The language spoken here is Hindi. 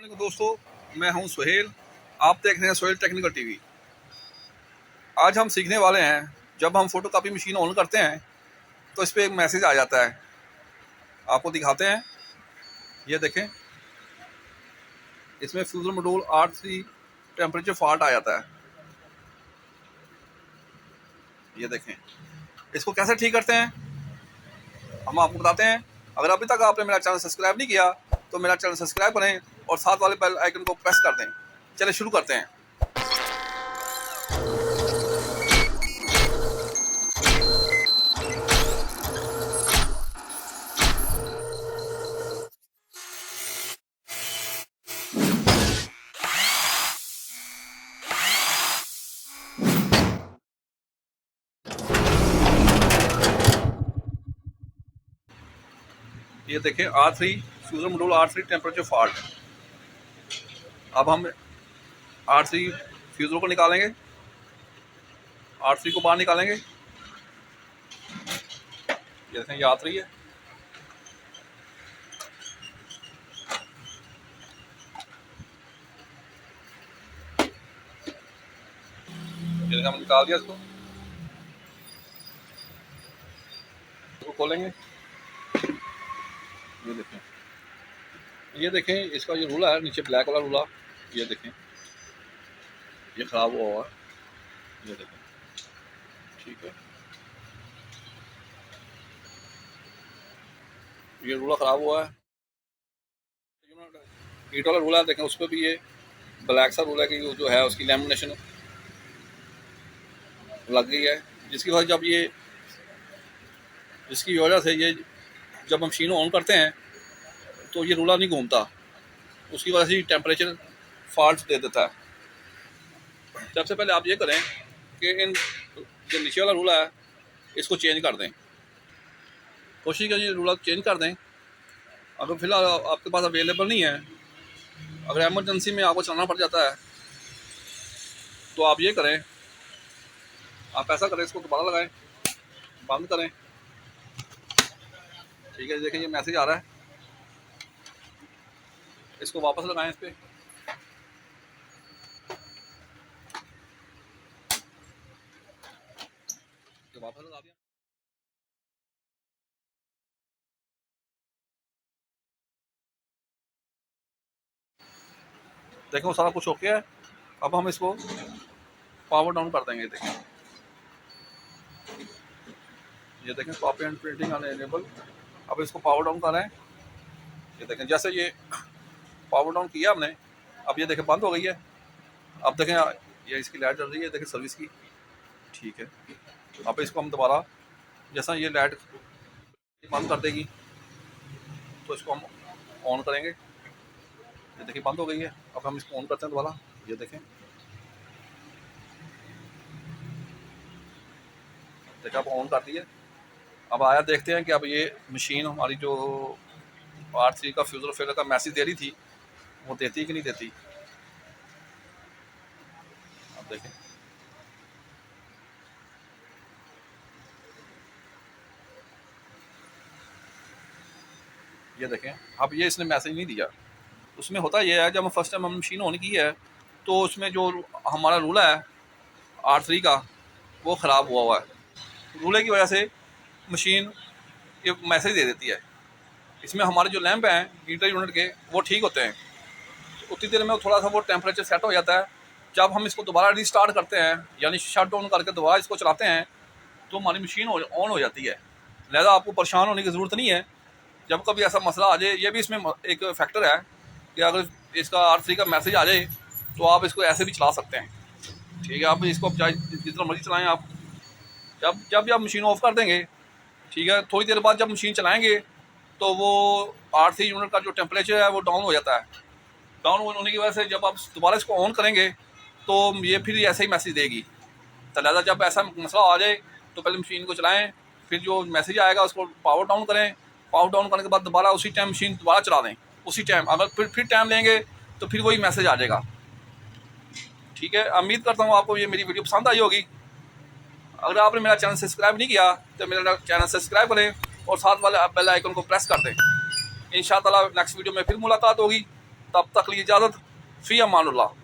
वालेकुम दोस्तों, मैं हूं सुहेल। आप देख रहे हैं सुहेल टेक्निकल टीवी। आज हम सीखने वाले हैं, जब हम फोटो कॉपी मशीन ऑन करते हैं तो इस पर एक मैसेज आ जाता है। आपको दिखाते हैं, ये देखें, इसमें फ्यूजल मॉड्यूल R3 टेम्परेचर फॉल्ट आ जाता है। ये देखें, इसको कैसे ठीक करते हैं हम आपको बताते हैं। अगर अभी तक आपने मेरा चैनल सब्सक्राइब नहीं किया तो मेरा चैनल सब्सक्राइब करें और साथ वाले बेल आइकन को प्रेस कर दें। चलिए शुरू करते हैं। ये देखें, R3 फ्यूजल module R3 temperature fault. अब हम R3 फ्यूजल को निकालेंगे, R3 को बाहर निकालेंगे। ये देखें, ये R3 है। ये देखें, हम निकाल दिया इसको खोलेंगे। ये देखें, इसका जो रूला है नीचे ब्लैक वाला रूला, ये देखें, ये ख़राब हुआ है। ये देखें, ठीक है, ये रूला ख़राब हुआ है। हीट वाला रूला देखें, उस पर भी ये ब्लैक सा रूला की जो है उसकी लैमिनेशन लग गई है, जिसकी वजह से ये जब हम मशीन ऑन करते हैं तो ये रूला नहीं घूमता। उसकी वजह से टेम्परेचर फॉल्ट दे देता है। सबसे पहले आप ये करें कि इन जो नीचे वाला रूला है इसको चेंज कर दें। कोशिश करिए रूला चेंज कर दें। अगर फिलहाल आपके पास अवेलेबल नहीं है, अगर एमरजेंसी में आपको चलाना पड़ जाता है तो आप ये करें, आप ऐसा करें, इसको दोबारा लगाएं, बंद करें। ठीक है, देखिए ये मैसेज आ रहा है, इसको वापस लगाएं इस पर। वापस लगा दिया। देखो सारा कुछ ओके है। अब हम इसको पावर डाउन कर देंगे। देखें, ये देखें, कॉपी एंड प्रिंटिंग अनएनेबल। अब इसको पावर डाउन करें। ये देखें, जैसे ये पावर डाउन किया हमने, अब ये देखें बंद हो गई है। अब देखें, ये इसकी लाइट जल रही है, देखें सर्विस की, ठीक है। अब इसको हम दोबारा, जैसा ये लाइट बंद कर देगी तो इसको हम ऑन करेंगे। ये देखिए बंद हो गई है। अब हम इसको ऑन करते हैं दोबारा। ये देखें, देखिए अब ऑन कर दिए। अब आया, देखते हैं कि अब ये मशीन हमारी जो R3 का फ्यूजल फेलर का मैसेज दे रही थी वो देती कि नहीं देती। अब देखें, ये देखें, अब ये इसने मैसेज नहीं दिया। उसमें होता ये है, जब हम फर्स्ट टाइम हम मशीन ऑन की है तो उसमें जो हमारा रूला है R3 का वो ख़राब हुआ है। रूले की वजह से मशीन ये मैसेज दे देती है। इसमें हमारे जो लैंप हैं हीटर यूनिट के वो ठीक होते हैं, तो उतनी देर में थोड़ा सा वो टेम्परेचर सेट हो जाता है। जब हम इसको दोबारा रिस्टार्ट करते हैं, यानी शट डाउन करके दोबारा इसको चलाते हैं, तो हमारी मशीन ऑन हो जाती है। लिहाजा आपको परेशान होने की ज़रूरत नहीं है। जब कभी ऐसा मसला आ जाए, ये भी इसमें एक फैक्टर है कि अगर इसका R3 का मैसेज आ जाए तो आप इसको ऐसे भी चला सकते हैं। ठीक है, आप इसको चाहे जितना मर्जी चलाएँ। आप जब आप मशीन ऑफ कर देंगे, ठीक है, थोड़ी देर बाद जब मशीन चलाएंगे तो वो R3 यूनिट का जो टेम्परेचर है वो डाउन हो जाता है। डाउन होने की वजह से जब आप दोबारा इसको ऑन करेंगे तो ये फिर ऐसे ही मैसेज देगी। तो लिहाजा जब ऐसा मसला आ जाए तो पहले मशीन को चलाएं, फिर जो मैसेज आएगा उसको पावर डाउन करें। पावर डाउन करने के बाद दोबारा उसी टाइम मशीन दोबारा चला दें, उसी टाइम। अगर फिर टाइम लेंगे तो फिर वही मैसेज आ जाएगा। ठीक है, उम्मीद करता हूँ आपको ये मेरी वीडियो पसंद आई होगी। अगर आपने मेरा चैनल सब्सक्राइब नहीं किया तो मेरा चैनल सब्सक्राइब करें और साथ वाले बेल आइकन को प्रेस कर दें। इंशाअल्लाह नेक्स्ट वीडियो में फिर मुलाकात होगी। तब तक लिए इजाज़त, फ़ी अमानुल्लाह।